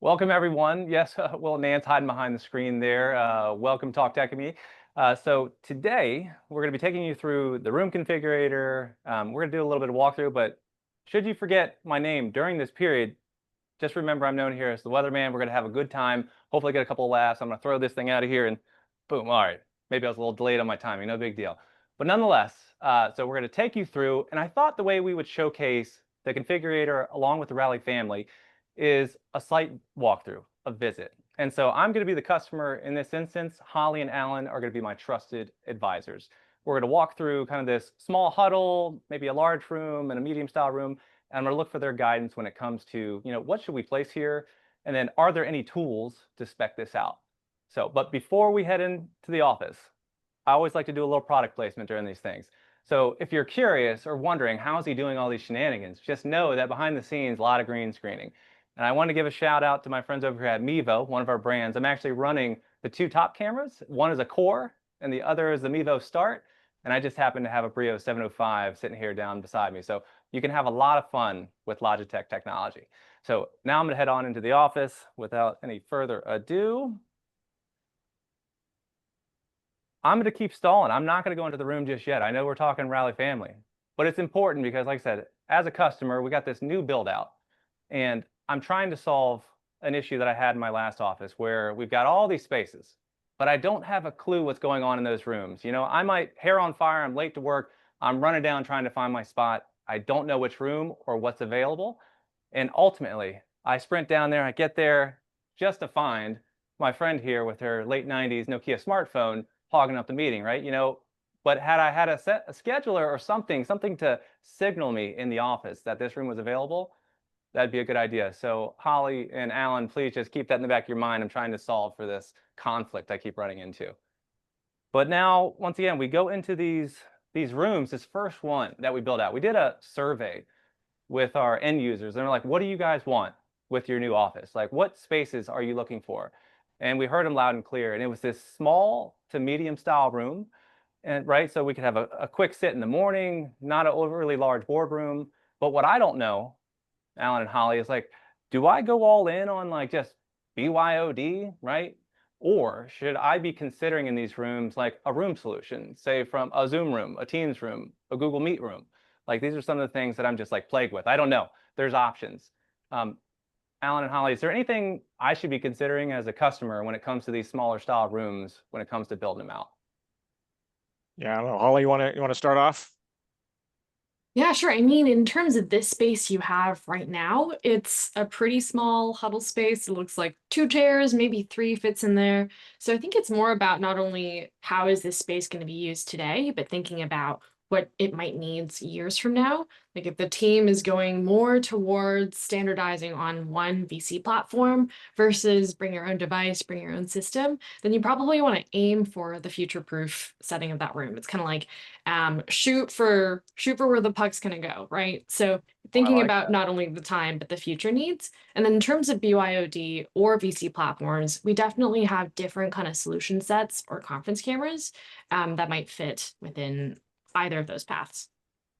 Welcome, everyone. Yes, well, Nan's hiding behind the screen there. Welcome, Talk Tech Me. So today, we're going to be taking you through the room configurator. We're going to do a little bit of walkthrough, but should you forget my name during this period, just remember I'm known here as the Weatherman. We're going to have a good time, hopefully get a couple of laughs. I'm going to throw this thing out of here and boom, all right. Maybe I was a little delayed on my timing, no big deal. But nonetheless, so we're going to take you through, and I thought the way we would showcase the configurator along with the Rally family is a slight walkthrough, a visit. And so I'm going to be the customer in this instance. Holly and Alan are going to be my trusted advisors. We're going to walk through kind of this small huddle, maybe a large room and a medium style room. And I'm going to look for their guidance when it comes to, what should we place here? And then are there any tools to spec this out? So, but before we head into the office, I always like to do a little product placement during these things. So if you're curious or wondering, how is he doing all these shenanigans? Just know that behind the scenes, a lot of green screening. And I want to give a shout out to my friends over here at Mevo, one of our brands. I'm actually running the two top cameras. One is a Core and the other is the Mevo Start. And I just happen to have a Brio 705 sitting here down beside me. So you can have a lot of fun with Logitech technology. So now I'm going to head on into the office without any further ado. I'm going to keep stalling. I'm not going to go into the room just yet. I know we're talking Rally family, but it's important because, like I said, as a customer, we got this new build out and I'm trying to solve an issue that I had in my last office where we've got all these spaces, but I don't have a clue what's going on in those rooms. I might hair on fire. I'm late to work. I'm running down trying to find my spot. I don't know which room or what's available. And ultimately, I sprint down there. I get there just to find my friend here with her late 90s Nokia smartphone hogging up the meeting, right? But had I had a scheduler or something to signal me in the office that this room was available, that'd be a good idea. So Holly and Alan, please just keep that in the back of your mind. I'm trying to solve for this conflict I keep running into. But now, once again, we go into these rooms, this first one that we built out. We did a survey with our end users. And they're like, what do you guys want with your new office? Like, what spaces are you looking for? And we heard them loud and clear. And it was this small to medium style room. And right, so we could have a quick sit in the morning, not an overly large boardroom. But what I don't know, Alan and Holly, is like, do I go all in on like just BYOD, right? Or should I be considering in these rooms like a room solution, say from a Zoom room, a Teams room, a Google Meet room? Like these are some of the things that I'm just like plagued with. I don't know. There's options. Alan and Holly, is there anything I should be considering as a customer when it comes to these smaller style rooms, when it comes to building them out? Yeah, I don't know. Holly, you want to start off? Yeah, sure. I mean, in terms of this space you have right now, it's a pretty small huddle space. It looks like two chairs, maybe three fits in there. So I think it's more about not only how is this space going to be used today, but thinking about what it might need years from now. Like if the team is going more towards standardizing on one VC platform versus bring your own device, bring your own system, then you probably want to aim for the future-proof setting of that room. It's kind of like shoot for where the puck's going to go, right? So I thinking like about that. not only the time, but the future needs. And then in terms of BYOD or VC platforms, we definitely have different kind of solution sets or conference cameras that might fit within either of those paths.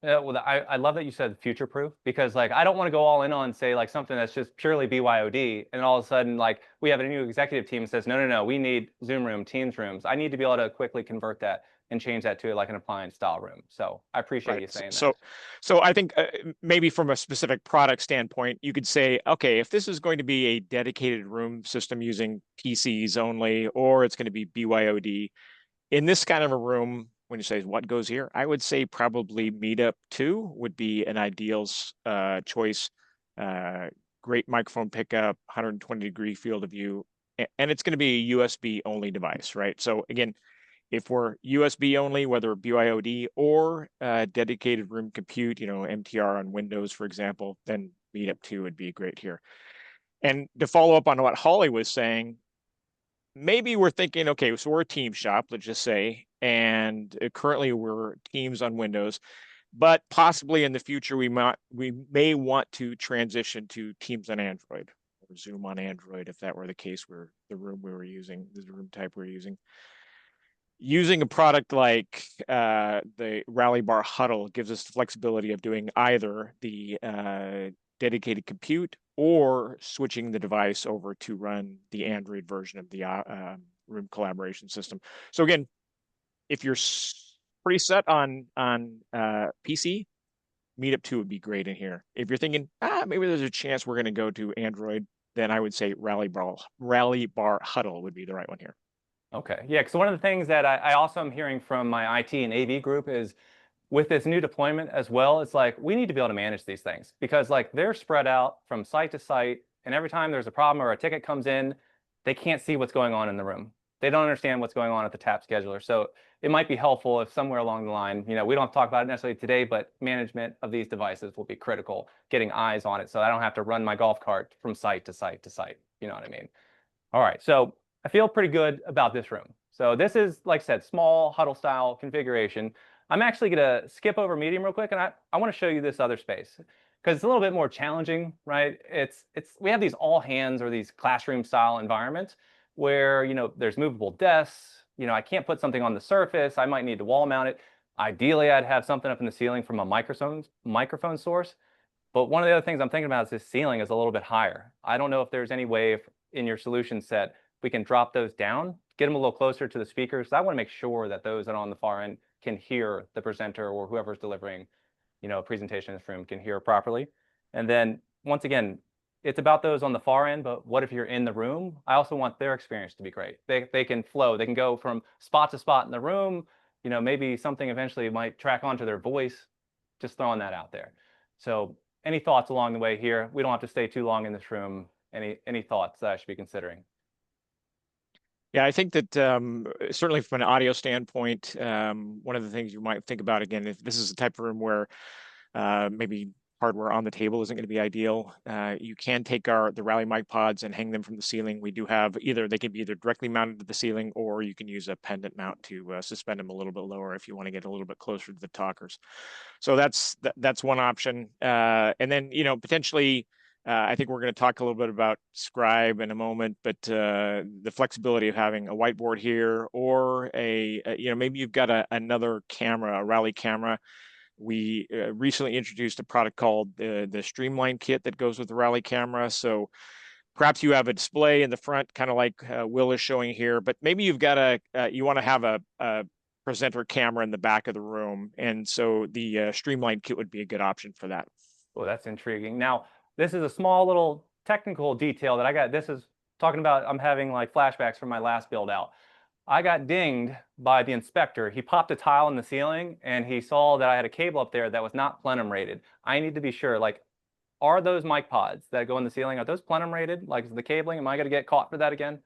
Yeah, well, I love that you said future proof because like I don't want to go all in on say like something that's just purely BYOD and all of a sudden like we have a new executive team that says no, we need Zoom room, Teams rooms. I need to be able to quickly convert that and change that to like an appliance style room. So I appreciate Right. you saying that. So I think maybe from a specific product standpoint, you could say, okay, if this is going to be a dedicated room system using PCs only, or it's going to be BYOD, in this kind of a room, when you say what goes here, I would say probably MeetUp 2 would be an ideal choice. Great microphone pickup, 120-degree field of view, and it's going to be a USB only device, right? So again, if we're USB only, whether BYOD or dedicated room compute, MTR on Windows, for example, then MeetUp 2 would be great here. And to follow up on what Holly was saying, maybe we're thinking, okay, so we're a team shop, let's just say, and currently we're Teams on Windows, but possibly in the future we may want to transition to Teams on Android or Zoom on Android if that were the case. Where the room type we're using. Using a product like the Rally Bar Huddle gives us the flexibility of doing either the dedicated compute or switching the device over to run the Android version of the room collaboration system. So again, if you're pretty set on PC, MeetUp 2 would be great in here. If you're thinking, maybe there's a chance we're going to go to Android, then I would say Rally Bar Huddle would be the right one here. Okay, yeah, because one of the things that I also am hearing from my IT and AV group is with this new deployment as well, it's like we need to be able to manage these things because like they're spread out from site to site, and every time there's a problem or a ticket comes in, they can't see what's going on in the room. They don't understand what's going on at the tap scheduler. So it might be helpful if somewhere along the line, we don't have to talk about it necessarily today, but management of these devices will be critical, getting eyes on it so I don't have to run my golf cart from site to site to site. You know what I mean? All right, so I feel pretty good about this room. So this is, like I said, small huddle style configuration. I'm actually going to skip over medium real quick, and I want to show you this other space because it's a little bit more challenging, right? We have these all hands or these classroom style environments where there's movable desks. I can't put something on the surface. I might need to wall mount it. Ideally, I'd have something up in the ceiling from a microphone source. But one of the other things I'm thinking about is this ceiling is a little bit higher. I don't know if there's any way in your solution set we can drop those down, get them a little closer to the speakers. I want to make sure that those that are on the far end can hear the presenter or whoever's delivering, a presentation in this room can hear properly. And then once again, it's about those on the far end, but what if you're in the room? I also want their experience to be great. They can flow. They can go from spot to spot in the room. Maybe something eventually might track onto their voice. Just throwing that out there. So any thoughts along the way here? We don't have to stay too long in this room. Any thoughts that I should be considering? Yeah, I think that certainly from an audio standpoint, one of the things you might think about, again, if this is the type of room where maybe hardware on the table isn't going to be ideal, you can take the Rally mic pods and hang them from the ceiling. We do have they can be either directly mounted to the ceiling, or you can use a pendant mount to suspend them a little bit lower if you want to get a little bit closer to the talkers. So that's one option. And then, potentially, I think we're going to talk a little bit about Scribe in a moment, but the flexibility of having a whiteboard here, or maybe you've got another camera, a Rally camera. We recently introduced a product called the Streamline kit that goes with the Rally camera. So perhaps you have a display in the front, kind of like Will is showing here, but maybe you've got you want to have a presenter camera in the back of the room. And so the Streamline kit would be a good option for that. Oh, that's intriguing. Now, this is a small little technical detail that I got. This is talking about, I'm having like flashbacks from my last build out. I got dinged by the inspector. He popped a tile in the ceiling and he saw that I had a cable up there that was not plenum rated. I need to be sure, like, are those mic pods that go in the ceiling, are those plenum rated? Like the cabling, am I going to get caught for that again?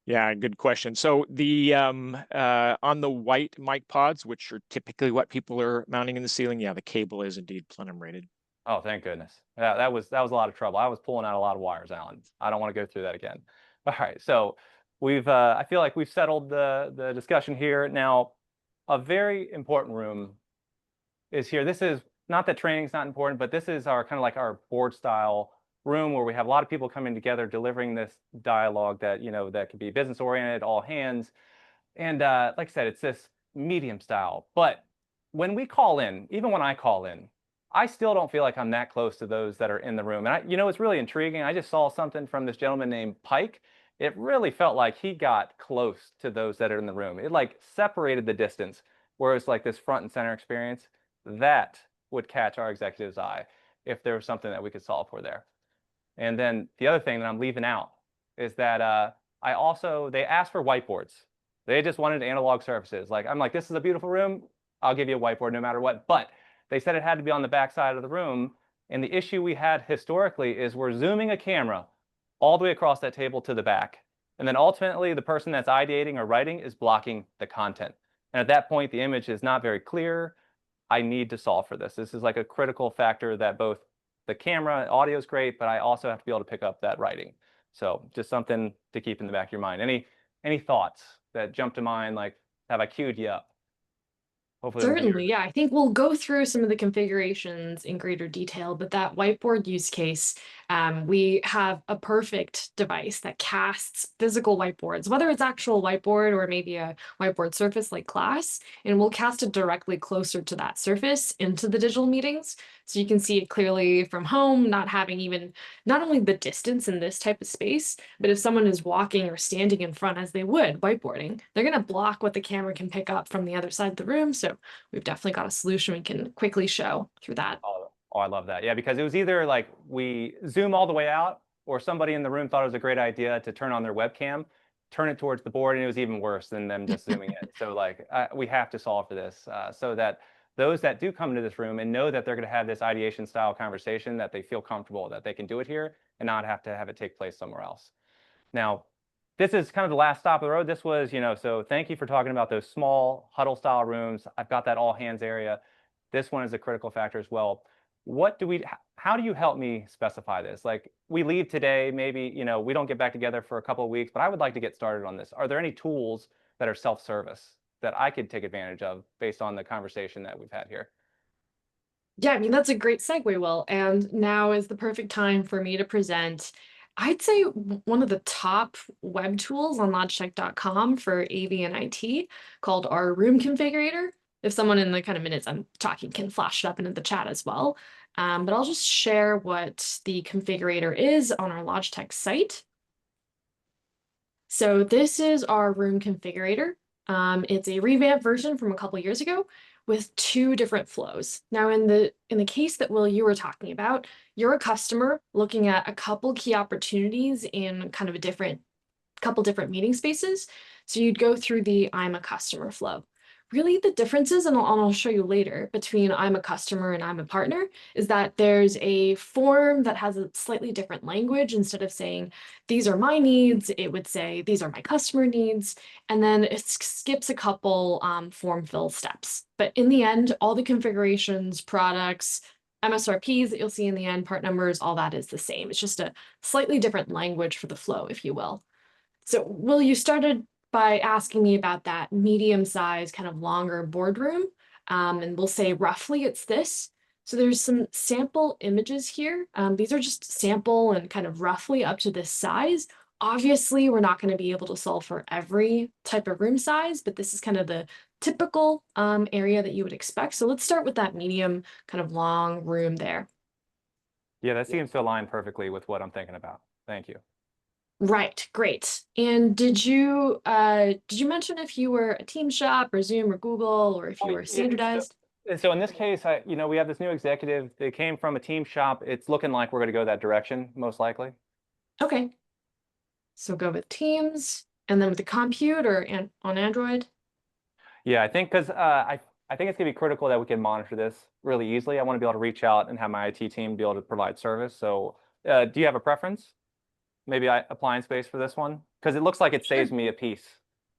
Yeah, good question. So the on the white mic pods, which are typically what people are mounting in the ceiling, yeah, the cable is indeed plenum rated. Oh, thank goodness. Yeah, that was a lot of trouble. I was pulling out a lot of wires, Alan. I don't want to go through that again. All right, so I feel like we've settled the discussion here. Now, a very important room is here. This is not that training's not important, but this is our kind of like our board style room where we have a lot of people coming together delivering this dialogue that that could be business oriented, all hands. And like I said, it's this medium style. But when we call in, even when I call in, I still don't feel like I'm that close to those that are in the room. And it's really intriguing. I just saw something from this gentleman named Pike. It really felt like he got close to those that are in the room. It like separated the distance, whereas like this front and center experience, that would catch our executive's eye if there was something that we could solve for there. And then the other thing that I'm leaving out is that they asked for whiteboards. They just wanted analog surfaces. I'm like, this is a beautiful room. I'll give you a whiteboard no matter what. But they said it had to be on the back side of the room. And the issue we had historically is we're zooming a camera all the way across that table to the back. And then ultimately, the person that's ideating or writing is blocking the content. And at that point, the image is not very clear. I need to solve for this. This is like a critical factor that both the camera, audio is great, but I also have to be able to pick up that writing. So just something to keep in the back of your mind. Any thoughts that jump to mind? Like, have I queued you up? Hopefully Certainly, yeah. I think we'll go through some of the configurations in greater detail, but that whiteboard use case, We have a perfect device that casts physical whiteboards, whether it's actual whiteboard or maybe a whiteboard surface like Glass, and we'll cast it directly closer to that surface into the digital meetings. So you can see it clearly from home, not having even, not only the distance in this type of space, but if someone is walking or standing in front as they would whiteboarding, they're going to block what the camera can pick up from the other side of the room. So we've definitely got a solution we can quickly show through that. Oh, I love that. Yeah, because it was either like we zoom all the way out, or somebody in the room thought it was a great idea to turn on their webcam, turn it towards the board, and it was even worse than them just zooming it. So like we have to solve for this so that those that do come into this room and know that they're going to have this ideation style conversation, that they feel comfortable that they can do it here and not have to have it take place somewhere else. Now, this is kind of the last stop of the road. This was, so thank you for talking about those small huddle style rooms. I've got that all hands area. This one is a critical factor as well. How do you help me specify this? Like, we leave today, maybe, we don't get back together for a couple of weeks, but I would like to get started on this. Are there any tools that are self-service that I could take advantage of based on the conversation that we've had here? Yeah, I mean, that's a great segue, Will. And now is the perfect time for me to present, I'd say, one of the top web tools on Logitech.com for AV and IT called our Room Configurator. If someone in the kind of minutes I'm talking can flash it up into the chat as well. But I'll just share what the configurator is on our Logitech site. So this is our Room Configurator. It's a revamped version from a couple years ago with two different flows. Now, in the case that, Will, you were talking about, you're a customer looking at a couple key opportunities in kind of couple different meeting spaces. So you'd go through the I'm a customer flow. Really, the differences, and I'll show you later, between I'm a customer and I'm a partner is that there's a form that has a slightly different language. Instead of saying, these are my needs, it would say, these are my customer needs. And then it skips a couple form fill steps. But in the end, all the configurations, products, MSRPs that you'll see in the end, part numbers, all that is the same. It's just a slightly different language for the flow, if you will. So, Will, you started by asking me about that medium-sized, kind of longer boardroom. And we'll say roughly it's this. So there's some sample images here. These are just sample and kind of roughly up to this size. Obviously, we're not going to be able to solve for every type of room size, but this is kind of the typical area that you would expect. So let's start with that medium, kind of long room there. Yeah, that seems to align perfectly with what I'm thinking about. Thank you. Right, great. And did you mention if you were a Team shop or Zoom or Google, or if you were standardized? So in this case, we have this new executive. They came from a Team shop. It's looking like we're going to go that direction, most likely. Okay. So go with Teams, and then with the compute or on Android. Yeah, I think because I think it's going to be critical that we can monitor this really easily. I want to be able to reach out and have my IT team be able to provide service. So do you have a preference? Maybe appliance-based for this one? Because it looks like it saves me a piece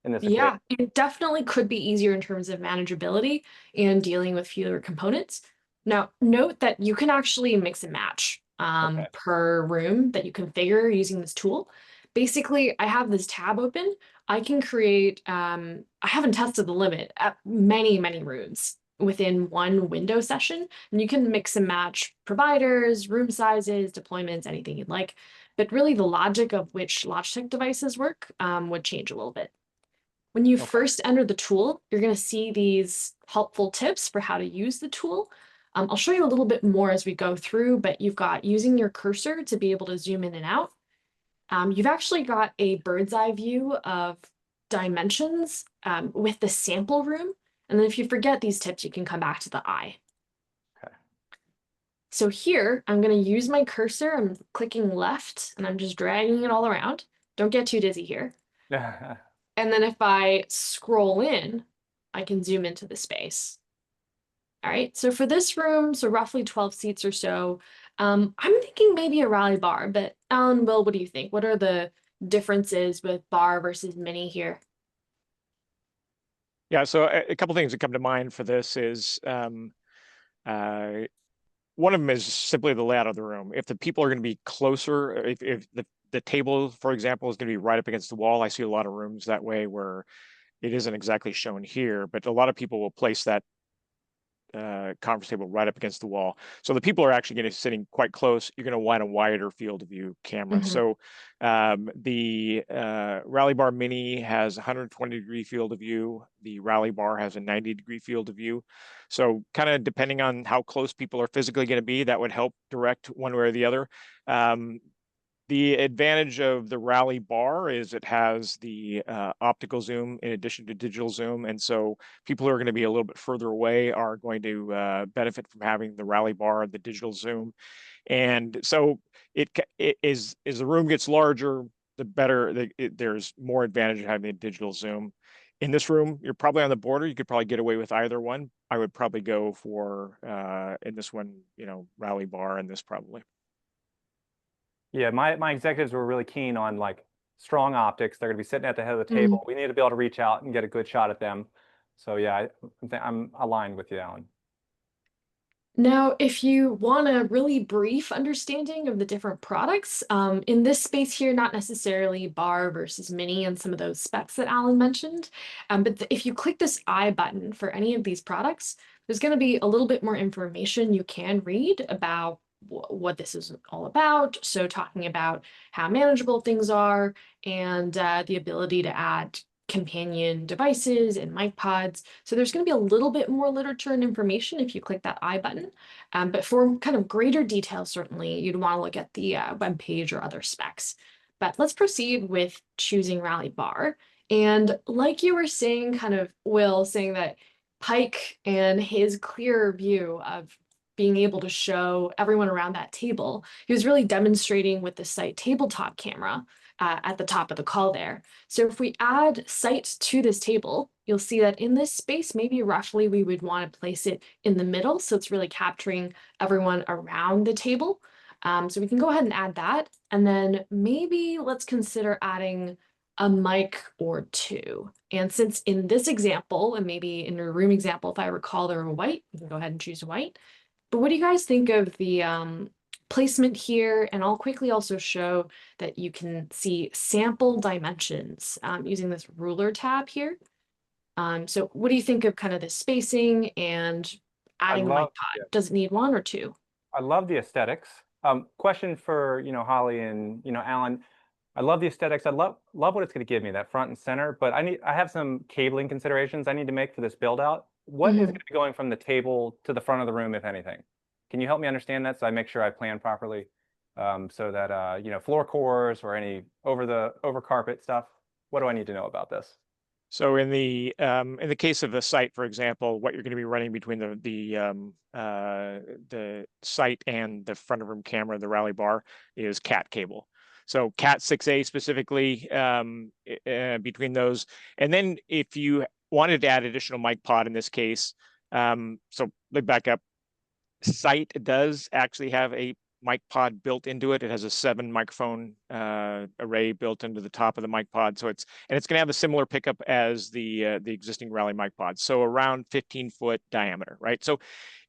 in this Yeah, equation. it definitely could be easier in terms of manageability and dealing with fewer components. Now, note that you can actually mix and match per room that you configure using this tool. Basically, I have this tab open. I can create, I haven't tested the limit at many, many rooms within one window session. And you can mix and match providers, room sizes, deployments, anything you'd like. But really the logic of which Logitech devices work would change a little bit. When you first enter the tool, you're going to see these helpful tips for how to use the tool. I'll show you a little bit more as we go through, but you've got using your cursor to be able to zoom in and out. You've actually got a bird's eye view of dimensions with the sample room. And then if you forget these tips, you can come back to the eye. Okay. So here, I'm going to use my cursor. I'm clicking left, and I'm just dragging it all around. Don't get too dizzy here. And then if I scroll in, I can zoom into the space. All right, so for this room, so roughly 12 seats or so, I'm thinking maybe a rally bar, but Alan, Will, what do you think? What are the differences with bar versus mini here? Yeah, so a couple things that come to mind for this is one of them is simply the layout of the room. If the people are going to be closer, if the table, for example, is going to be right up against the wall, I see a lot of rooms that way where it isn't exactly shown here, but a lot of people will place that conference table right up against the wall. So the people are actually going to be sitting quite close. You're going to want a wider field of view camera. Mhm. So the Rally Bar Mini has 120-degree field of view. The Rally Bar has a 90-degree field of view. So kind of depending on how close people are physically going to be, that would help direct one way or the other. The advantage of the Rally Bar is it has the optical zoom in addition to digital zoom. And so people who are going to be a little bit further away are going to benefit from having the Rally Bar, the digital zoom. And so as the room gets larger, the better, there's more advantage of having a digital zoom. In this room, you're probably on the border. You could probably get away with either one. I would probably go for, in this one, Rally Bar in this probably. Yeah, my executives were really keen on like strong optics. They're going to be sitting at the head of the table. We need to be able to reach out and get a good shot at them. So yeah, I'm aligned with you, Alan. Now, if you want a really brief understanding of the different products, in this space here, not necessarily bar versus mini and some of those specs that Alan mentioned, but if you click this I button for any of these products, there's going to be a little bit more information you can read about what this is all about. So talking about how manageable things are and the ability to add companion devices and mic pods. So there's going to be a little bit more literature and information if you click that I button. But for kind of greater detail, certainly you'd want to look at the web page or other specs. But let's proceed with choosing Rally Bar. And like you were saying, kind of Will saying that Pike and his clearer view of being able to show everyone around that table, he was really demonstrating with the Sight tabletop camera at the top of the call there. So if we add Sight to this table, you'll see that in this space, maybe roughly we would want to place it in the middle. So it's really capturing everyone around the table. So we can go ahead and add that. And then maybe let's consider adding a mic or two. And since in this example, and maybe in your room example, if I recall, they were white, you can go ahead and choose white. But what do you guys think of the placement here? And I'll quickly also show that you can see sample dimensions using this ruler tab here. So what do you think of kind of the spacing and adding a mic pod? Does it need one or two? I love the aesthetics. Question for, Holly and, Alan. I love the aesthetics. I love what it's going to give me, that front and center, but I have some cabling considerations I need to make for this build out. What is going to be going from the table to the front of the room, if anything? Can you help me understand that so I make sure I plan properly, so that floor cores or any over carpet stuff? What do I need to know about this? So in the case of the Sight, for example, what you're going to be running between the Sight and the front of room camera, the Rally Bar, is Cat cable. So Cat 6A specifically between those. And then if you wanted to add additional mic pod in this case, so let me back up. Sight does actually have a mic pod built into it. It has a 7 microphone array built into the top of the mic pod. So it's going to have a similar pickup as the existing Rally mic pod. So around 15-foot diameter, right? So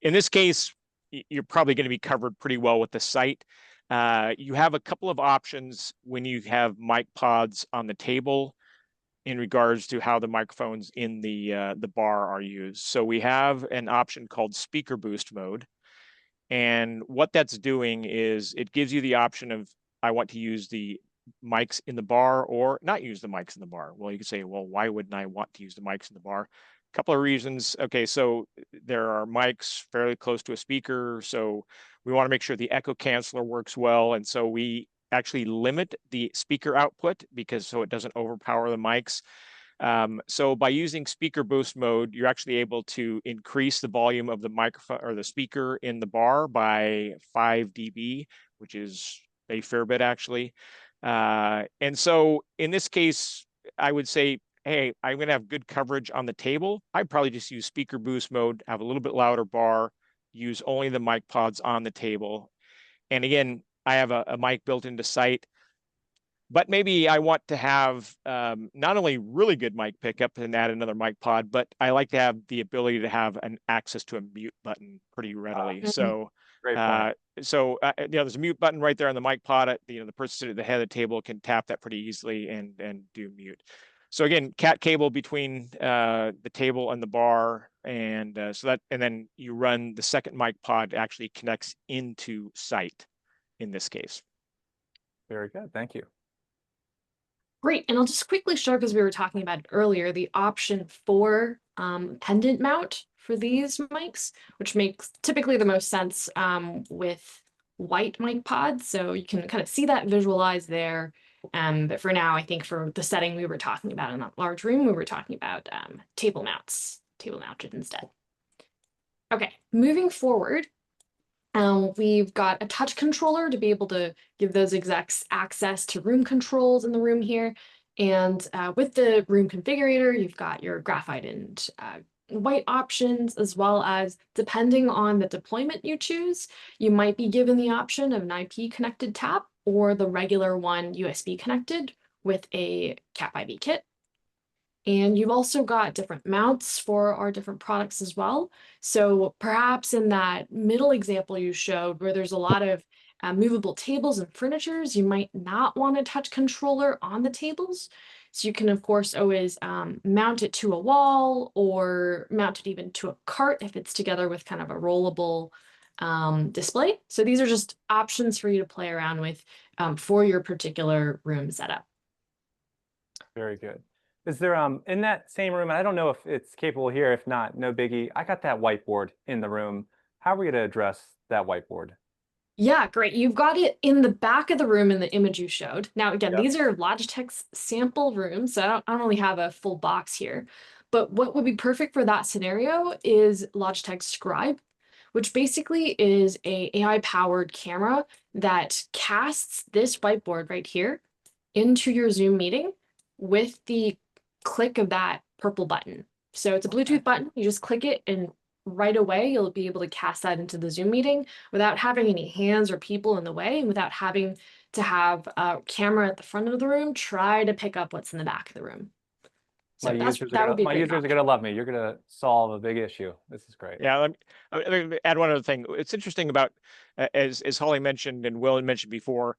in this case, you're probably going to be covered pretty well with the Sight. You have a couple of options when you have mic pods on the table in regards to how the microphones in the bar are used. So we have an option called speaker boost mode. And what that's doing is it gives you the option of, I want to use the mics in the bar or not use the mics in the bar. Well, you could say, well, why wouldn't I want to use the mics in the bar? A couple of reasons. Okay, so there are mics fairly close to a speaker. So we want to make sure the echo canceller works well. And so we actually limit the speaker output so it doesn't overpower the mics. So by using speaker boost mode, you're actually able to increase the volume of the microphone or the speaker in the bar by 5 dB, which is a fair bit actually. And so in this case, I would say, hey, I'm going to have good coverage on the table. I'd probably just use speaker boost mode, have a little bit louder bar, use only the mic pods on the table. And again, I have a mic built into Sight. But maybe I want to have not only really good mic pickup and add another mic pod, but I like to have the ability to have an access to a mute button pretty readily. So, Great point. there's a mute button right there on the mic pod. The person sitting at the head of the table can tap that pretty easily and do mute. So again, cat cable between the table and the bar, and then you run the second mic pod actually connects into site in this case. Very good. Thank you. Great, and I'll just quickly show, because we were talking about it earlier, the option for pendant mount for these mics, which makes typically the most sense with white mic pods. So you can kind of see that visualized there. But for now, I think for the setting we were talking about in that large room, we were talking about table mounted instead. Okay, moving forward. We've got a touch controller to be able to give those execs access to room controls in the room here. And with the room configurator, you've got your graphite and white options, as well as, depending on the deployment you choose, you might be given the option of an IP connected tap or the regular one USB connected with a Cat 5e kit. And you've also got different mounts for our different products as well. So perhaps in that middle example you showed, where there's a lot of movable tables and furnitures, you might not want a touch controller on the tables. So you can, of course, always mount it to a wall or mount it even to a cart if it's together with kind of a rollable display. So these are just options for you to play around with for your particular room setup. Very good. Is there in that same room, and I don't know if it's capable here, if not, no biggie. I got that whiteboard in the room. How are we going to address that whiteboard? Yeah, great. You've got it in the back of the room in the image you showed. Now, again, Yep. these are Logitech's sample rooms, so I don't really have a full box here. But what would be perfect for that scenario is Logitech Scribe, which basically is a AI-powered camera that casts this whiteboard right here into your Zoom meeting with the click of that purple button. So it's a Bluetooth button. You just click it and right away you'll be able to cast that into the Zoom meeting without having any hands or people in the way, and without having to have a camera at the front of the room try to pick up what's in the back of the room. So My users are going to love me. You're going to solve a big issue. This is great. Yeah, let me add one other thing. It's interesting about, as Holly mentioned and Will mentioned before,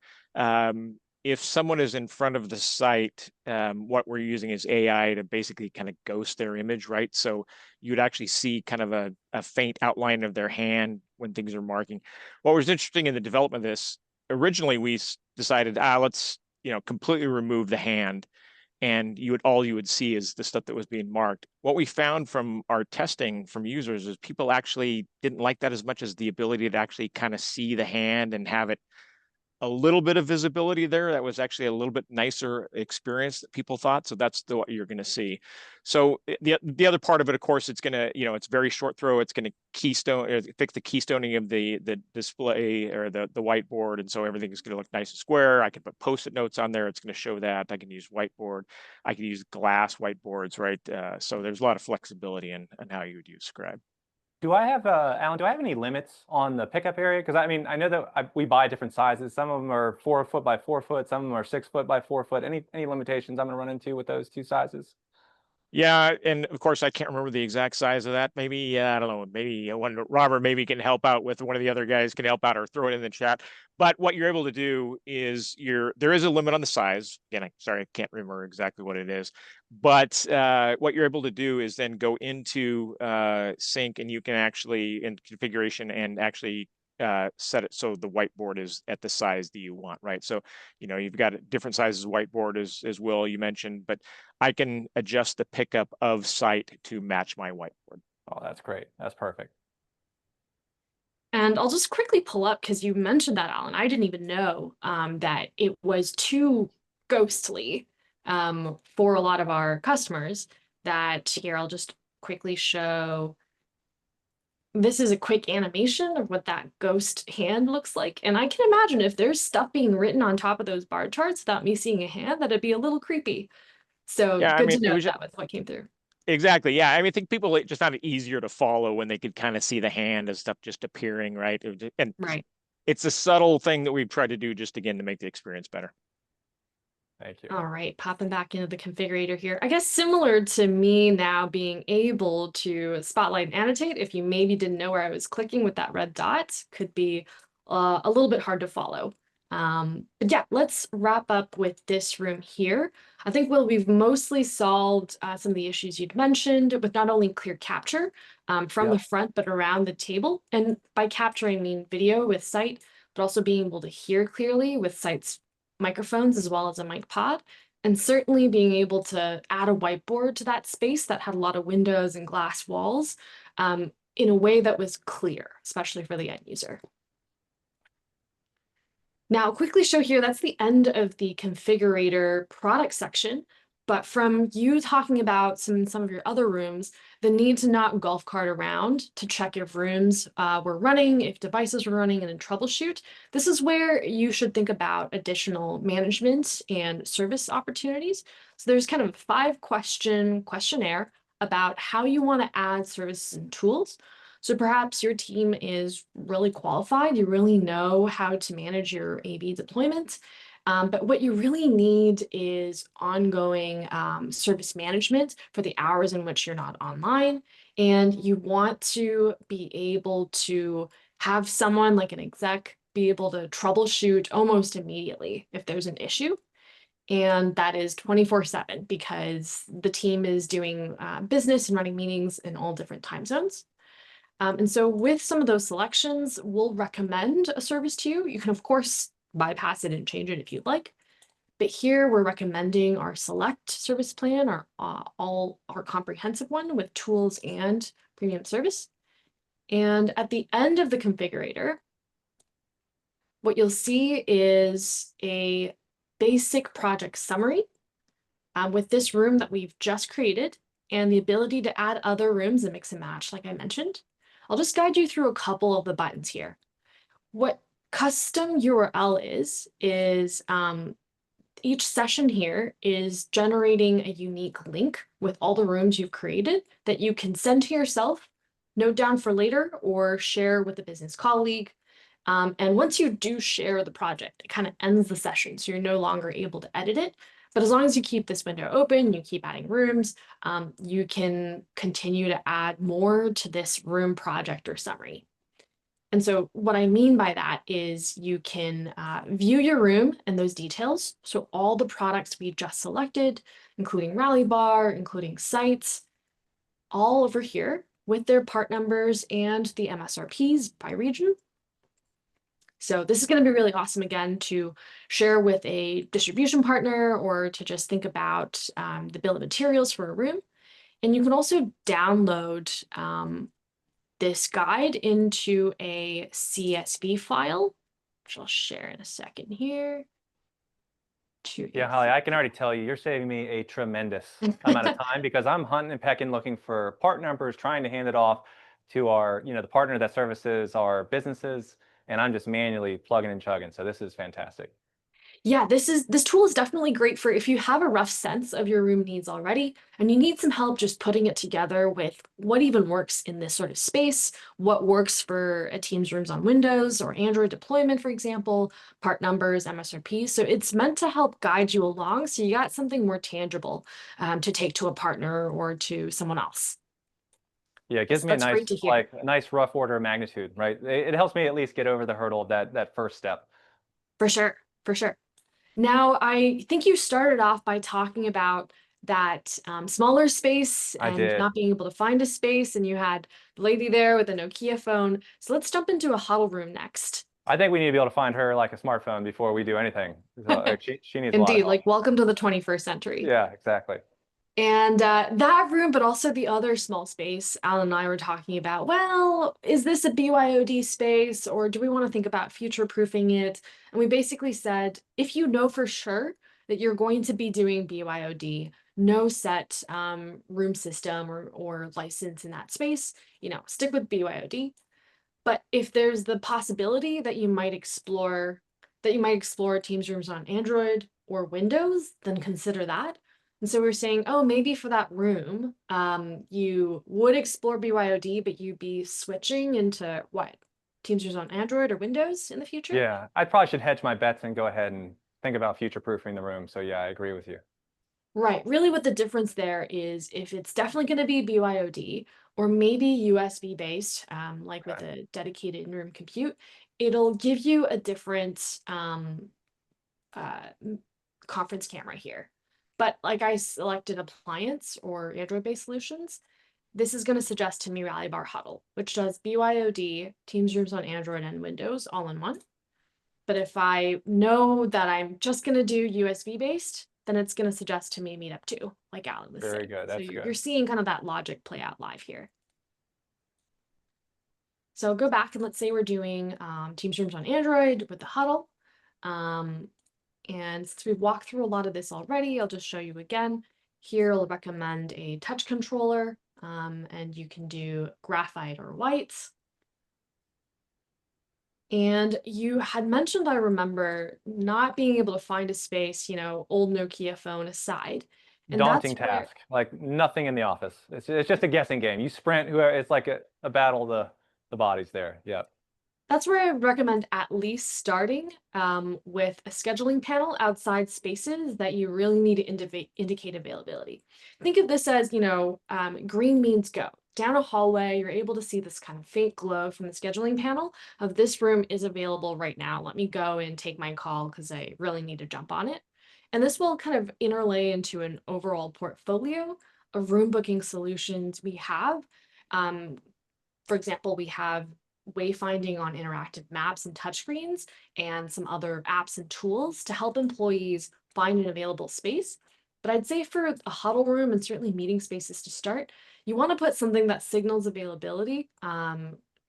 if someone is in front of the site, what we're using is AI to basically kind of ghost their image, right? So you'd actually see kind of a faint outline of their hand when things are marking. What was interesting in the development of this, originally we decided, let's completely remove the hand, and all you would see is the stuff that was being marked. What we found from our testing from users is people actually didn't like that as much as the ability to actually kind of see the hand and have it a little bit of visibility there. That was actually a little bit nicer experience that people thought. So that's what you're going to see. So the other part of it, of course, it's going to, it's very short throw. It's going to fix the keystoning of the display or the whiteboard. And so everything is going to look nice and square. I can put Post-it notes on there. It's going to show that. I can use whiteboard. I can use glass whiteboards, right? So there's a lot of flexibility in how you would use Scribe. Do I have, Alan, do I have any limits on the pickup area? Because I mean, I know that we buy different sizes. Some of them are 4 foot by 4 foot. Some of them are 6 foot by 4 foot. Any limitations I'm going to run into with those two sizes? Yeah, and of course I can't remember the exact size of that. Maybe I don't know. Maybe Robert maybe can help out with, one of the other guys can help out or throw it in the chat. But what you're able to do is there is a limit on the size. Again, sorry, I can't remember exactly what it is. But what you're able to do is then go into sync, and you can actually in configuration and actually set it so the whiteboard is at the size that you want, right? So, you've got different sizes of whiteboard as Will, you mentioned, but I can adjust the pickup of site to match my whiteboard. Oh, that's great. That's perfect. And I'll just quickly pull up, because you mentioned that, Alan. I didn't even know that it was too ghostly for a lot of our customers. That here, I'll just quickly show. This is a quick animation of what that ghost hand looks like. And I can imagine if there's stuff being written on top of those bar charts without me seeing a hand, that'd be a little creepy. So yeah, good to know that was what came through. Exactly. Yeah. I mean, I think people just found it easier to follow when they could kind of see the hand and stuff just appearing, right? And right. It's a subtle thing that we've tried to do just again to make the experience better. Thank you. All right, popping back into the configurator here. I guess similar to me now being able to spotlight and annotate, if you maybe didn't know where I was clicking with that red dot, could be a little bit hard to follow. But yeah, let's wrap up with this room here. I think we've mostly solved some of the issues you'd mentioned with not only clear capture from the front, but around the table. And by capture, I mean video with Sight, but also being able to hear clearly with Sight's microphones as well as a mic pod. And certainly being able to add a whiteboard to that space that had a lot of windows and glass walls in a way that was clear, especially for the end user. Now, I'll quickly show here, that's the end of the Configurator product section. But from you talking about some of your other rooms, the need to not golf cart around to check if rooms were running, if devices were running, and then troubleshoot, this is where you should think about additional management and service opportunities. So there's kind of a 5-question questionnaire about how you want to add services and tools. So perhaps your team is really qualified, you really know how to manage your A/B deployment, but what you really need is ongoing service management for the hours in which you're not online. And you want to be able to have someone like an exec be able to troubleshoot almost immediately if there's an issue. And that is 24/7 because the team is doing business and running meetings in all different time zones. And so with some of those selections, we'll recommend a service to you. You can, of course, bypass it and change it if you'd like. But here we're recommending our select service plan, our comprehensive one with tools and premium service. And at the end of the configurator, what you'll see is a basic project summary with this room that we've just created and the ability to add other rooms and mix and match, like I mentioned. I'll just guide you through a couple of the buttons here. What custom URL is each session here is generating a unique link with all the rooms you've created that you can send to yourself, note down for later, or share with a business colleague. And once you do share the project, it kind of ends the session, so you're no longer able to edit it. But as long as you keep this window open, you keep adding rooms, you can continue to add more to this room project or summary. And so what I mean by that is you can view your room and those details. So all the products we just selected, including Rally Bar, including sites, all over here with their part numbers and the MSRPs by region. So this is going to be really awesome, again, to share with a distribution partner or to just think about the bill of materials for a room. And you can also download this guide into a CSV file, which I'll share in a second here. Yeah, Holly, I can already tell you're saving me a tremendous amount of time because I'm hunting and pecking looking for part numbers, trying to hand it off to our, the partner that services our businesses. And I'm just manually plugging and chugging. So this is fantastic. Yeah, this tool is definitely great for if you have a rough sense of your room needs already, and you need some help just putting it together with what even works in this sort of space, what works for a team's rooms on Windows or Android deployment, for example, part numbers, MSRP. So it's meant to help guide you along. So you got something more tangible to take to a partner or to someone else. Yeah, it gives me a nice rough order of magnitude, right? It helps me at least get over the hurdle of that first step. For sure, for sure. Now, I think you started off by talking about that smaller space and not being able to find a space, and you had the lady there with a Nokia phone. So let's jump into a huddle room next. I think we need to be able to find her like a smartphone before we do anything. So, she needs Indeed, a lot of help. like welcome to the 21st century. Yeah, exactly. And that room, but also the other small space, Alan and I were talking about, well, is this a BYOD space or do we want to think about future-proofing it? And we basically said, if you know for sure that you're going to be doing BYOD, no set room system or license in that space, stick with BYOD. But if there's the possibility that you might explore Teams rooms on Android or Windows, then consider that. And so we're saying, oh, maybe for that room, you would explore BYOD, but you'd be switching into what? Teams rooms on Android or Windows in the future? Yeah, I probably should hedge my bets and go ahead and think about future-proofing the room. So yeah, I agree with you. Right. Really what the difference there is if it's definitely going to be BYOD or maybe USB based, like with a dedicated in-room compute, it'll give you a different conference camera here. But like I selected appliance or Android-based solutions, this is going to suggest to me Rally Bar Huddle, which does BYOD, Teams rooms on Android and Windows all in one. But if I know that I'm just going to do USB-based, then it's going to suggest to me MeetUp too, like Alan was saying. Very good. That's so good. You're seeing kind of that logic play out live here. So I'll go back and let's say we're doing Teams rooms on Android with the Huddle. And since we've walked through a lot of this already, I'll just show you again. Here I'll recommend a touch controller, and you can do graphite or white. And you had mentioned, I remember, not being able to find a space, old Nokia phone aside. And Daunting that's where- task, like nothing in the office. It's just a guessing game. You sprint, whoever, it's like a battle of the bodies there. Yeah. That's where I recommend at least starting with a scheduling panel outside spaces that you really need to indicate availability. Think of this as, green means go. Down a hallway, you're able to see this kind of faint glow from the scheduling panel of this room is available right now. Let me go and take my call because I really need to jump on it. And this will kind of interlay into an overall portfolio of room booking solutions we have. For example, we have Wayfinding on interactive maps and touchscreens, and some other apps and tools to help employees find an available space. But I'd say for a huddle room and certainly meeting spaces to start, you want to put something that signals availability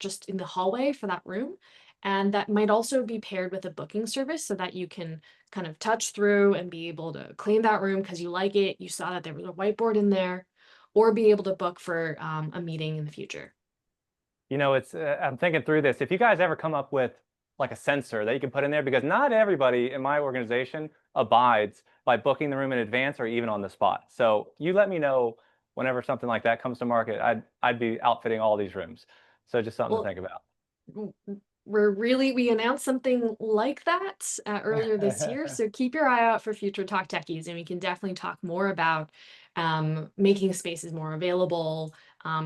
just in the hallway for that room. And that might also be paired with a booking service so that you can kind of touch through and be able to claim that room because you like it, you saw that there was a whiteboard in there, or be able to book for a meeting in the future. I'm thinking through this. If you guys ever come up with like a sensor that you can put in there, because not everybody in my organization abides by booking the room in advance or even on the spot. So you let me know whenever something like that comes to market. I'd be outfitting all these rooms. So just something to think about. We announced something like that earlier this year. So keep your eye out for future Talk Techies, and we can definitely talk more about making spaces more available,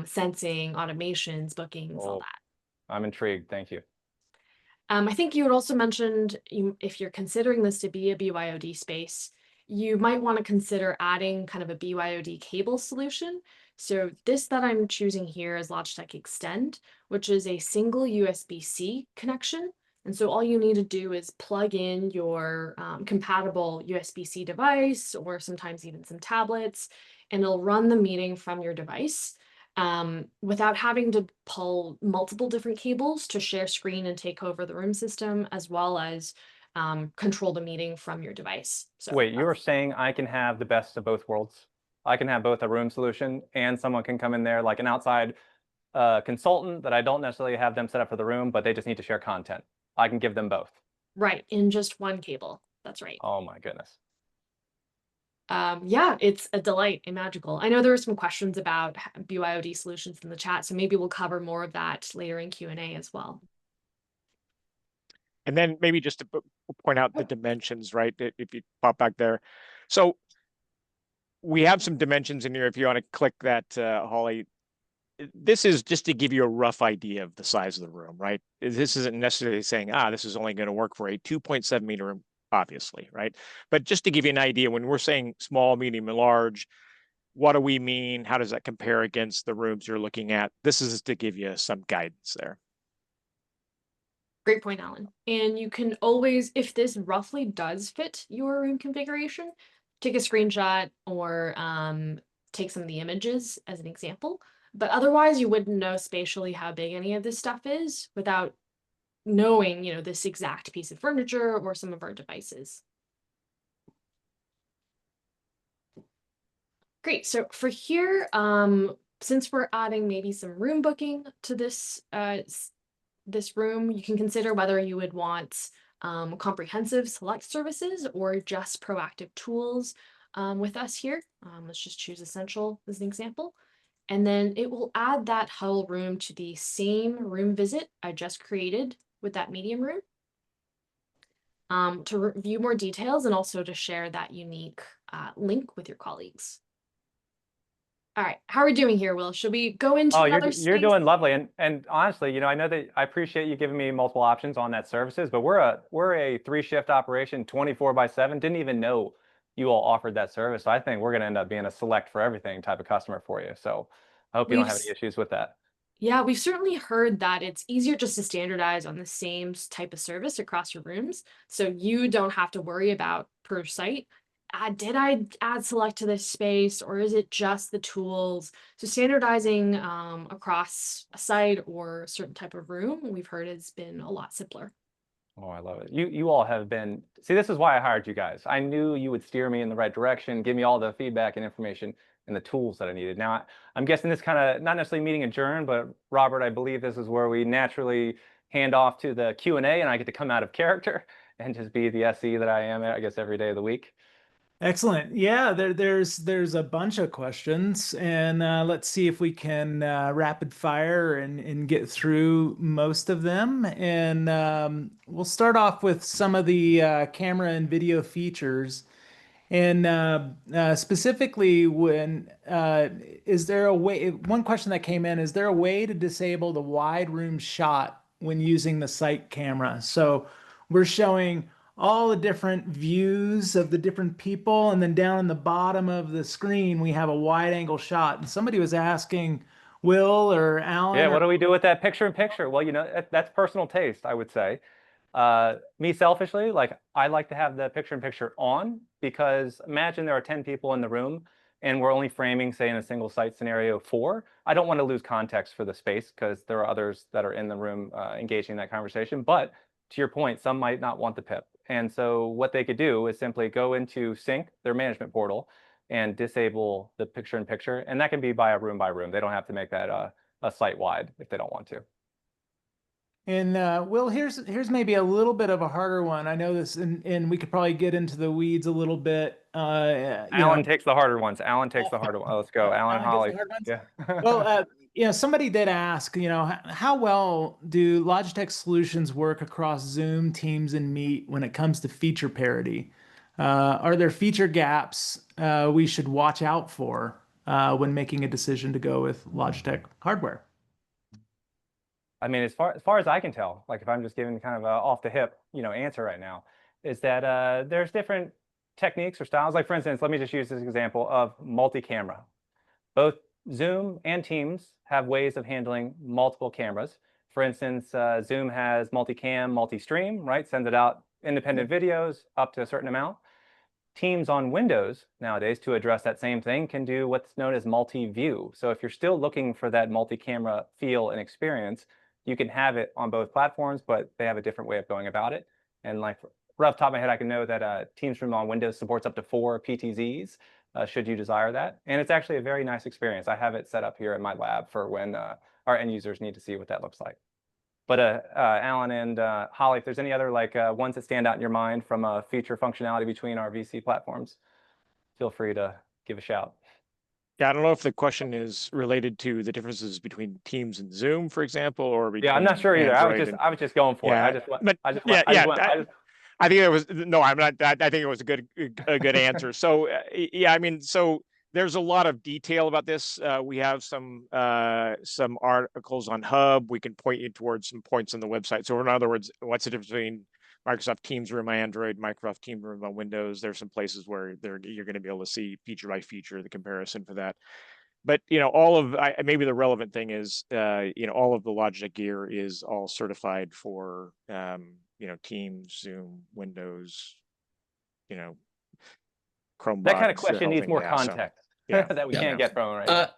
sensing, automations, bookings, all that. I'm intrigued. Thank you. I think you had also mentioned if you're considering this to be a BYOD space, you might want to consider adding kind of a BYOD cable solution. So this that I'm choosing here is Logitech Extend, which is a single USB-C connection. And so all you need to do is plug in your compatible USB-C device, or sometimes even some tablets, and it'll run the meeting from your device without having to pull multiple different cables to share screen and take over the room system, as well as control the meeting from your device. So wait, you were saying I can have the best of both worlds? I can have both a room solution and someone can come in there like an outside consultant that I don't necessarily have them set up for the room, but they just need to share content. I can give them both. Right, in just one cable. That's right. Oh my goodness. Yeah, it's a delight and magical. I know there were some questions about BYOD solutions in the chat, so maybe we'll cover more of that later in Q&A as well. And then maybe just to point out the dimensions, right? If you pop back there. So we have some dimensions in here. If you want to click that, Holly, this is just to give you a rough idea of the size of the room, right? This isn't necessarily saying, this is only going to work for a 2.7 meter room, obviously, right? But just to give you an idea, when we're saying small, medium, and large, what do we mean? How does that compare against the rooms you're looking at? This is to give you some guidance there. Great point, Alan. And you can always, if this roughly does fit your room configuration, take a screenshot or take some of the images as an example. But otherwise, you wouldn't know spatially how big any of this stuff is without knowing, this exact piece of furniture or some of our devices. Great. So for here, since we're adding maybe some room booking to this this room, you can consider whether you would want comprehensive select services or just proactive tools with us here. Let's just choose essential as an example. And then it will add that huddle room to the same room visit I just created with that medium room to review more details and also to share that unique link with your colleagues. All right, how are we doing here, Will? Should we go into Oh, another you're space? doing lovely, and honestly, I know that I appreciate you giving me multiple options on that services, but we're a 3-shift operation, 24/7. Didn't even know you all offered that service. So I think we're going to end up being a select for everything type of customer for you. So I hope you don't We've have any issues with that. Yeah, we've certainly heard that it's easier just to standardize on the same type of service across your rooms. So you don't have to worry about per site. Did I add select to this space or is it just the tools? So standardizing across a site or a certain type of room, we've heard has been a lot simpler. Oh, I love it. You all have been, see, this is why I hired you guys. I knew you would steer me in the right direction, give me all the feedback and information and the tools that I needed. Now, I'm guessing this kind of not necessarily meeting adjourned, but Robert, I believe this is where we naturally hand off to the Q&A and I get to come out of character and just be the SE that I am, I guess, every day of the week. Excellent. Yeah, there's a bunch of questions, and let's see if we can rapid fire and get through most of them. And we'll start off with some of the camera and video features. And specifically, is there a way? One question that came in: is there a way to disable the wide room shot when using the site camera? So we're showing all the different views of the different people, and then down in the bottom of the screen we have a wide angle shot. And somebody was asking Will or Alan. Yeah, what do we do with that picture in picture? Well, that's personal taste, I would say. Me selfishly, like I like to have the picture in picture on because imagine there are 10 people in the room and we're only framing, say, in a single site scenario 4. I don't want to lose context for the space because there are others that are in the room engaging in that conversation. But to your point, some might not want the PIP. And so what they could do is simply go into Sync, their management portal, and disable the picture in picture. And that can be by room. They don't have to make that a site wide if they don't want to. And Will, here's maybe a little bit of a harder one. I know this, and we could probably get into the weeds a little bit. Alan takes the harder ones. Alan takes the harder one. Let's go, Alan and Holly. Yeah. Well, somebody did ask, how well do Logitech solutions work across Zoom, Teams, and Meet when it comes to feature parity? Are there feature gaps we should watch out for when making a decision to go with Logitech hardware? I mean, as far as I can tell, like if I'm just giving kind of a off the hip, answer right now, is that there's different techniques or styles. Like for instance, let me just use this example of multi-camera. Both Zoom and Teams have ways of handling multiple cameras. For instance, Zoom has multi-cam, multi-stream, right? Sends it out independent videos up to a certain amount. Teams on Windows nowadays, to address that same thing, can do what's known as multi-view. So if you're still looking for that multi-camera feel and experience, you can have it on both platforms, but they have a different way of going about it. And like rough top of my head, I can know that Teams Room on Windows supports up to 4 PTZs, should you desire that. And it's actually a very nice experience. I have it set up here in my lab for when our end users need to see what that looks like. But Alan and Holly, if there's any other ones that stand out in your mind from a feature functionality between our VC platforms, feel free to give a shout. Yeah, I don't know if the question is related to the differences between Teams and Zoom, for example, or between I'm not sure either. Android I was just going for it. I think it was no. I'm not. I think it was a good answer. So yeah, I mean, so there's a lot of detail about this. We have some articles on Hub. We can point you towards some points on the website. So in other words, what's the difference between Microsoft Teams Room on Android, Microsoft Teams Room on Windows? There's some places where you're going to be able to see feature by feature the comparison for that. But all of maybe the relevant thing is all of the Logitech gear is all certified for Teams, Zoom, Windows, Chromebooks. That kind of question needs more context that we can't get from right now.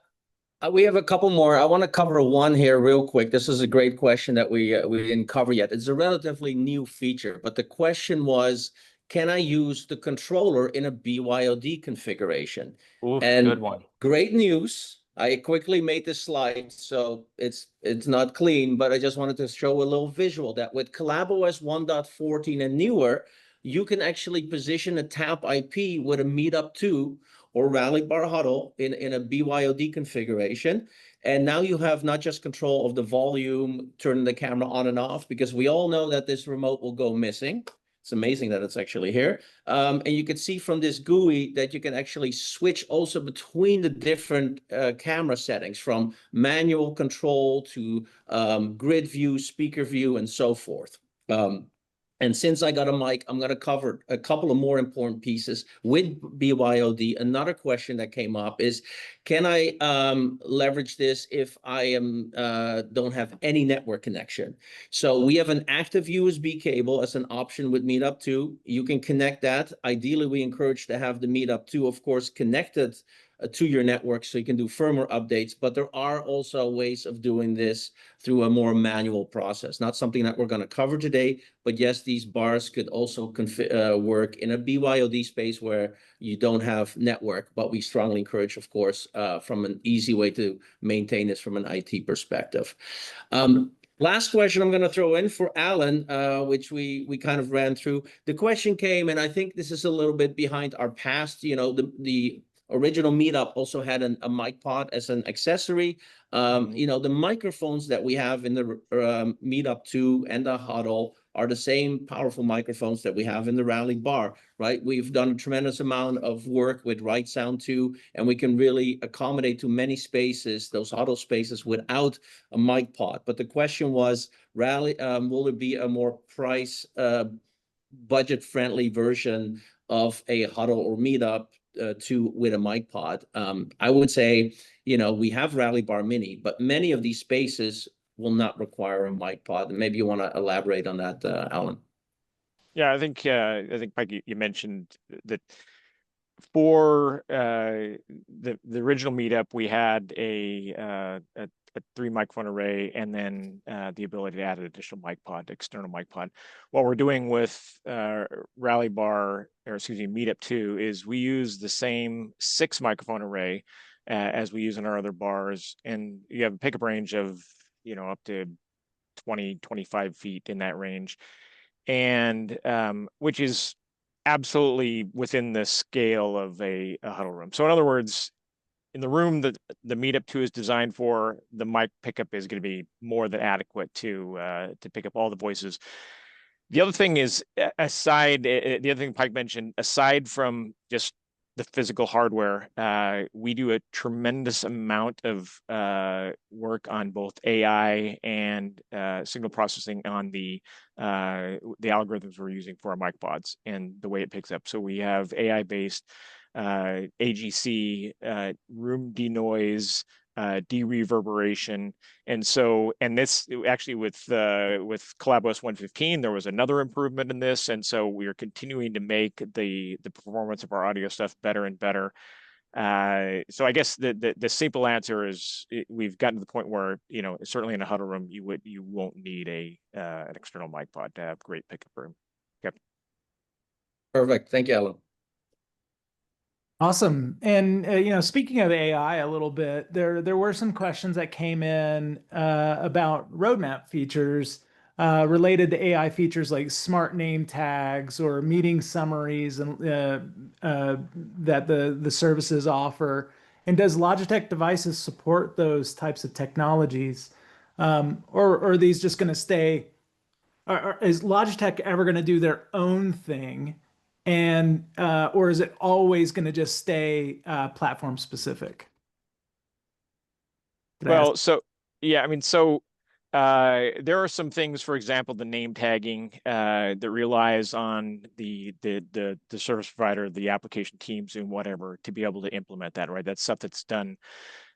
We have a couple more. I want to cover one here real quick. This is a great question that we didn't cover yet. It's a relatively new feature, but the question was, can I use the controller in a BYOD configuration? Oof, and good one. Great news. I quickly made the slide, so it's not clean, but I just wanted to show a little visual that with CollabOS 1.14 and newer, you can actually position a tap IP with a MeetUp 2 or Rally Bar Huddle in a BYOD configuration. And now you have not just control of the volume, turning the camera on and off, because we all know that this remote will go missing. It's amazing that it's actually here. And you can see from this GUI that you can actually switch also between the different camera settings, from manual control to grid view, speaker view, and so forth. And since I got a mic, I'm going to cover a couple of more important pieces with BYOD. Another question that came up is, can I leverage this if I don't have any network connection? So we have an active USB cable as an option with MeetUp 2. You can connect that. Ideally, we encourage to have the MeetUp 2, of course, connected to your network so you can do firmware updates. But there are also ways of doing this through a more manual process. Not something that we're going to cover today, but yes, these bars could also work in a BYOD space where you don't have network, but we strongly encourage, of course, from an easy way to maintain this from an IT perspective. Last question I'm going to throw in for Alan, which we kind of ran through. The question came, and I think this is a little bit behind our past, you know, the original MeetUp also had a mic pod as an accessory. You know, the microphones that we have in the MeetUp 2 and the Huddle are the same powerful microphones that we have in the Rally Bar, right? We've done a tremendous amount of work with Right Sound 2, and we can really accommodate to many spaces, those Huddle spaces, without a mic pod. But the question was, Rally, will there be a more price budget-friendly version of a Huddle or MeetUp with a mic pod? I would say, you know, we have Rally Bar Mini, but many of these spaces will not require a mic pod. And maybe you want to elaborate on that, Alan. Yeah, I think Mike, you mentioned that for the original MeetUp, we had a 3 microphone array, and then the ability to add an additional mic pod, external mic pod. What we're doing with Rally Bar, or excuse me, MeetUp 2, is we use the same 6 microphone array as we use in our other bars, and you have a pickup range of, you know, up to 20-25 feet in that range, and which is absolutely within the scale of a huddle room. So in other words, in the room that the MeetUp 2 is designed for, the mic pickup is going to be more than adequate to pick up all the voices. The other thing is, the other thing Pike mentioned, aside from just the physical hardware, we do a tremendous amount of work on both AI and signal processing on the algorithms we're using for our mic pods and the way it picks up. So we have AI-based AGC, room denoise, de-reverberation, and this actually with CollabOS 115, there was another improvement in this, and so we are continuing to make the performance of our audio stuff better and better. So I guess the simple answer is we've gotten to the point where, you know, certainly in a huddle room you won't need an external mic pod to have great pickup room. Yep. Perfect. Thank you, Alan. Awesome. And, you know, speaking of AI a little bit, there were some questions that came in about roadmap features related to AI features like smart name tags or meeting summaries and that the services offer. And does Logitech devices support those types of technologies? Or are these just going to stay? Is Logitech ever going to do their own thing? And or is it always going to just stay platform specific? Well, so yeah, I mean, so there are some things, for example, the name tagging that relies on the service provider, the application teams, and whatever to be able to implement that, right? That's stuff that's done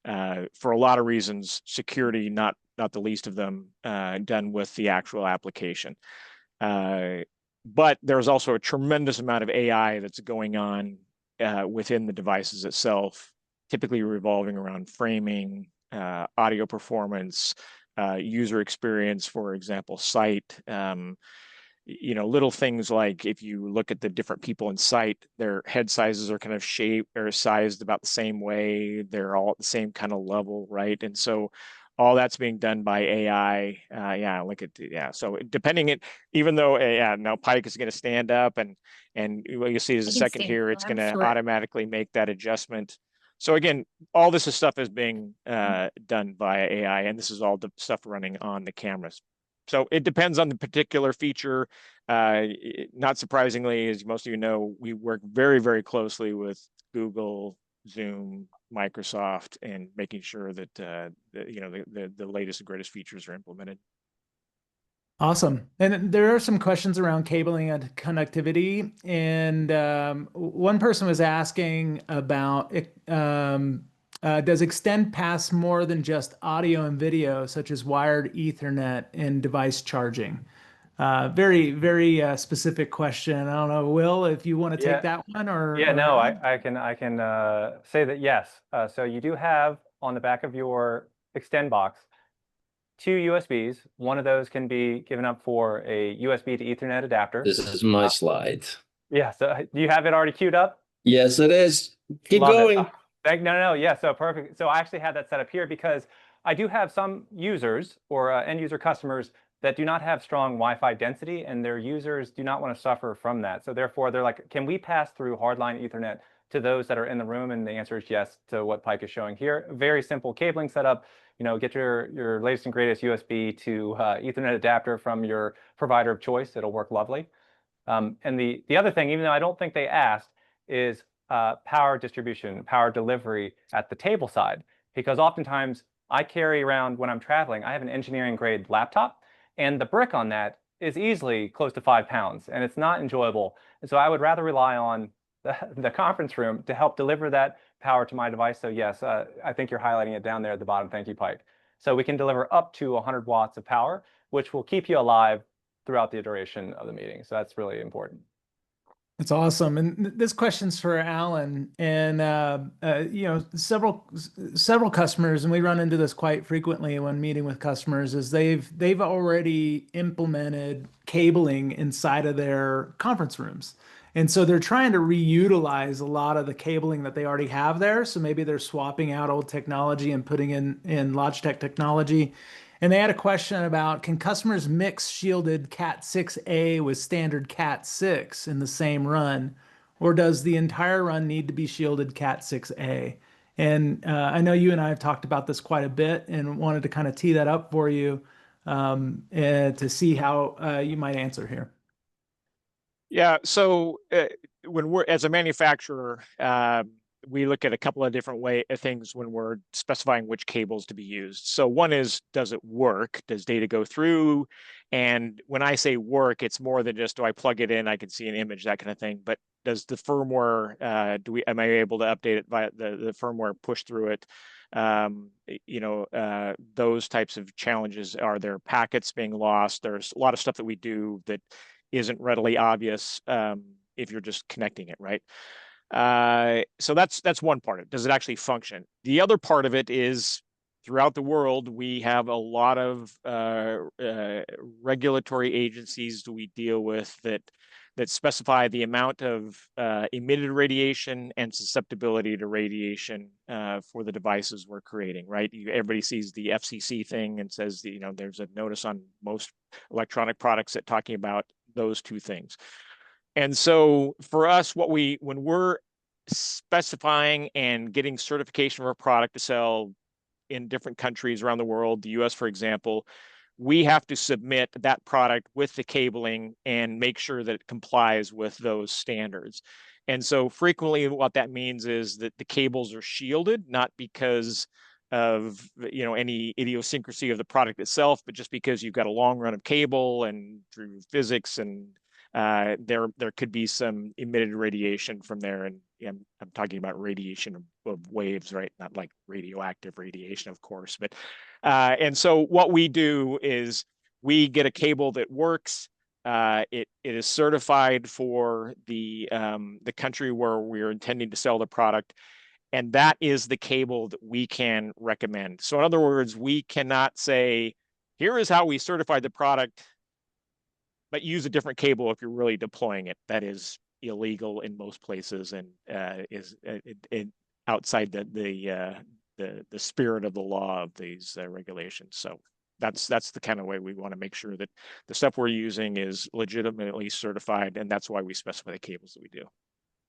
for a lot of reasons, security not the least of them, done with the actual application. But there's also a tremendous amount of AI that's going on within the devices itself, typically revolving around framing, audio performance, user experience, for example, sight. You know, little things like if you look at the different people in sight, their head sizes are kind of shaped or sized about the same way. They're all at the same kind of level, right? And so all that's being done by AI. So depending even though now Pike is going to stand up and what you see is a second here, it's going to automatically make that adjustment. So again, all this stuff is being done via AI, and this is all the stuff running on the cameras. So it depends on the particular feature. Not surprisingly, as most of you know, we work very, very closely with Google, Zoom, Microsoft, and making sure that the latest and greatest features are implemented. Awesome. And there are some questions around cabling and connectivity. And one person was asking about does Extend pass more than just audio and video, such as wired Ethernet and device charging? Very, very specific question. I don't know, Will, if you want to take that one or Yeah, no, Alan? I can say that yes. So you do have on the back of your Extend box 2 USBs. One of those can be given up for a USB to Ethernet adapter. This is my slide. Yeah, so do you have it already queued up? Yes, it is. Keep Love going. it. No, yeah, so perfect. So I actually had that set up here because I do have some users or end user customers that do not have strong Wi-Fi density, and their users do not want to suffer from that. So therefore, they're like, can we pass through hardline Ethernet to those that are in the room? And the answer is yes to what Pike is showing here. Very simple cabling setup. Get your latest and greatest USB to Ethernet adapter from your provider of choice. It'll work lovely. And the other thing, even though I don't think they asked, is power distribution, power delivery at the table side. Because oftentimes I carry around, when I'm traveling, I have an engineering grade laptop, and the brick on that is easily close to 5 pounds, and it's not enjoyable. And so I would rather rely on the conference room to help deliver that power to my device. So yes, I think you're highlighting it down there at the bottom. Thank you, Pike. So we can deliver up to 100 watts of power, which will keep you alive throughout the duration of the meeting. So that's really important. That's awesome. And this question's for Alan. And several customers, and we run into this quite frequently when meeting with customers, is they've already implemented cabling inside of their conference rooms. And so they're trying to reutilize a lot of the cabling that they already have there. So maybe they're swapping out old technology and putting in Logitech technology. And they had a question about, can customers mix shielded Cat 6A with standard Cat 6 in the same run? Or does the entire run need to be shielded Cat 6A? And I know you and I have talked about this quite a bit and wanted to kind of tee that up for you to see how you might answer here. Yeah, so when we're, as a manufacturer, we look at a couple of different things when we're specifying which cables to be used. So one is, does it work? Does data go through? And when I say work, it's more than just, do I plug it in, I can see an image, that kind of thing. But does the firmware, am I able to update it via the firmware, push through it? Those types of challenges. Are there packets being lost? There's a lot of stuff that we do that isn't readily obvious if you're just connecting it, right? So that's one part of it. Does it actually function? The other part of it is, throughout the world, we have a lot of regulatory agencies that we deal with that specify the amount of emitted radiation and susceptibility to radiation for the devices we're creating, right? Everybody sees the FCC thing and says, there's a notice on most electronic products that talking about those two things. And so for us, when we're specifying and getting certification for a product to sell in different countries around the world, the US, for example, we have to submit that product with the cabling and make sure that it complies with those standards. And so frequently what that means is that the cables are shielded, not because of any idiosyncrasy of the product itself, but just because you've got a long run of cable, and through physics and there could be some emitted radiation from there. And I'm talking about radiation of waves, right? Not like radioactive radiation, of course. But and so what we do is we get a cable that works. It is certified for the country where we're intending to sell the product. And that is the cable that we can recommend. So in other words, we cannot say, here is how we certified the product, but use a different cable if you're really deploying it. That is illegal in most places and is outside the spirit of the law of these regulations. So that's the kind of way we want to make sure that the stuff we're using is legitimately certified, and that's why we specify the cables that we do.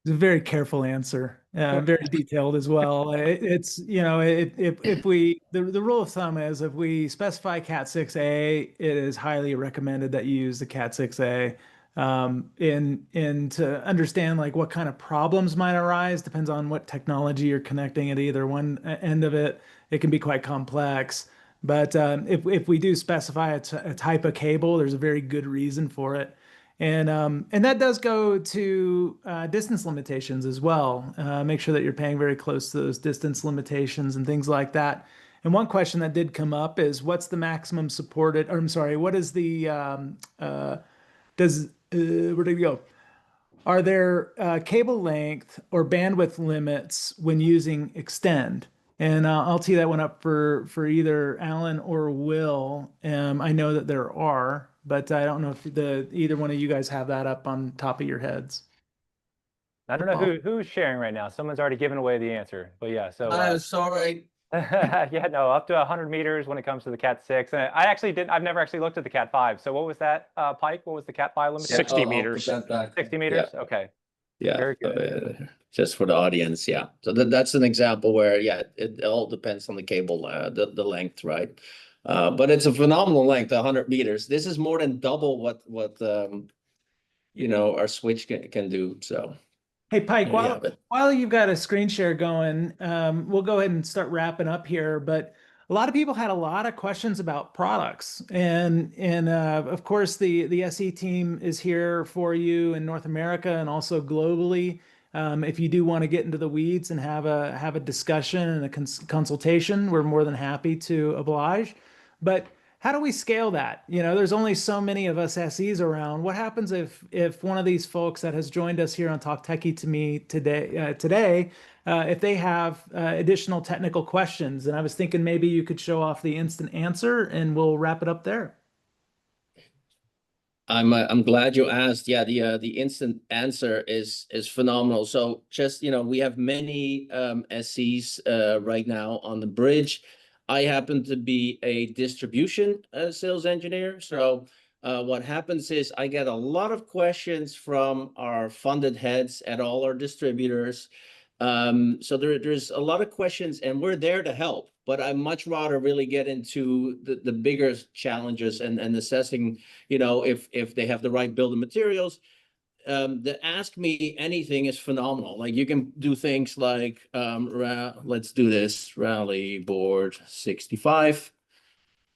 It's a very careful answer, very detailed as well. It's, you know, if we, the rule of thumb is if we specify Cat 6a, it is highly recommended that you use the Cat 6a. In to understand like what kind of problems might arise, depends on what technology you're connecting at either one end of it. It can be quite complex. But if we do specify a type of cable, there's a very good reason for it. And that does go to distance limitations as well. Make sure that you're paying very close to those distance limitations and things like that. And one question that did come up is what's the maximum supported, or I'm sorry, what is the, where did it go? Are there cable length or bandwidth limits when using extend? And I'll tee that one up for either Alan or Will. I know that there are, but I don't know if either one of you guys have that up on top of your heads. I don't know who's sharing right now. Someone's already given away the answer, but yeah. So Sorry. yeah, no, up to 100 meters when it comes to the Cat 6. And I've never actually looked at the Cat 5. So what was that, Pike? What was the Cat 5 limitation? 60 meters. 60 meters. Yeah. Okay. Yeah, Very good. just for the audience, yeah. So that's an example where, yeah, it all depends on the cable, the length, right? But it's a phenomenal length, 100 meters. This is more than double what you know, our switch can do. So, Hey, Pike, yeah, while you've got a screen share going, we'll go ahead and start wrapping up here. But a lot of people had a lot of questions about products, and of course the SE team is here for you in North America and also globally. If you do want to get into the weeds and have a discussion and a consultation, we're more than happy to oblige. But how do we scale that? You know, there's only so many of us SEs around. What happens if one of these folks that has joined us here on Talk Techie to me today, if they have additional technical questions? And I was thinking maybe you could show off the instant answer and we'll wrap it up there. I'm glad you asked. Yeah, the instant answer is phenomenal. So just, you know, we have many SEs right now on the bridge. I happen to be a distribution sales engineer. So what happens is I get a lot of questions from our funded heads at all our distributors. So there's a lot of questions and we're there to help, but I much rather really get into the bigger challenges and assessing, you know, if they have the right building materials. The Ask Me Anything is phenomenal. Like you can do things like, let's do this, rally board 65.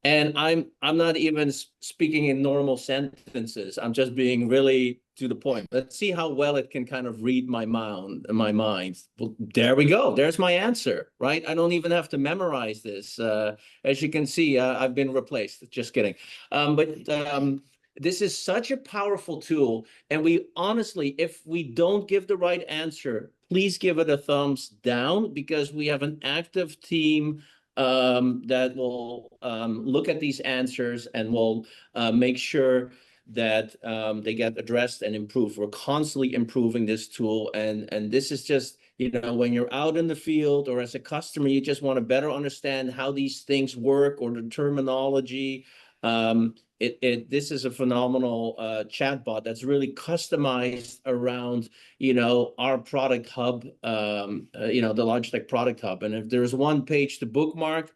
And I'm not even speaking in normal sentences. I'm just being really to the point. Let's see how well it can kind of read my mind. Well, there we go. There's my answer, right? I don't even have to memorize this. As you can see, I've been replaced. Just kidding. This is such a powerful tool. And we honestly, if we don't give the right answer, please give it a thumbs down because we have an active team that will look at these answers and will make sure that they get addressed and improved. We're constantly improving this tool. And this is just, you know, when you're out in the field or as a customer, you just want to better understand how these things work or the terminology. This is a phenomenal chatbot that's really customized around, you know, our product hub, you know, the Logitech product hub. And if there's one page to bookmark,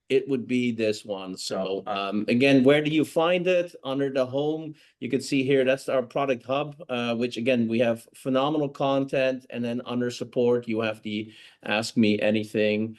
it would be this one. So again, where do you find it? Under the home, you can see here, that's our product hub, which again, we have phenomenal content. And then under support, you have the Ask Me Anything.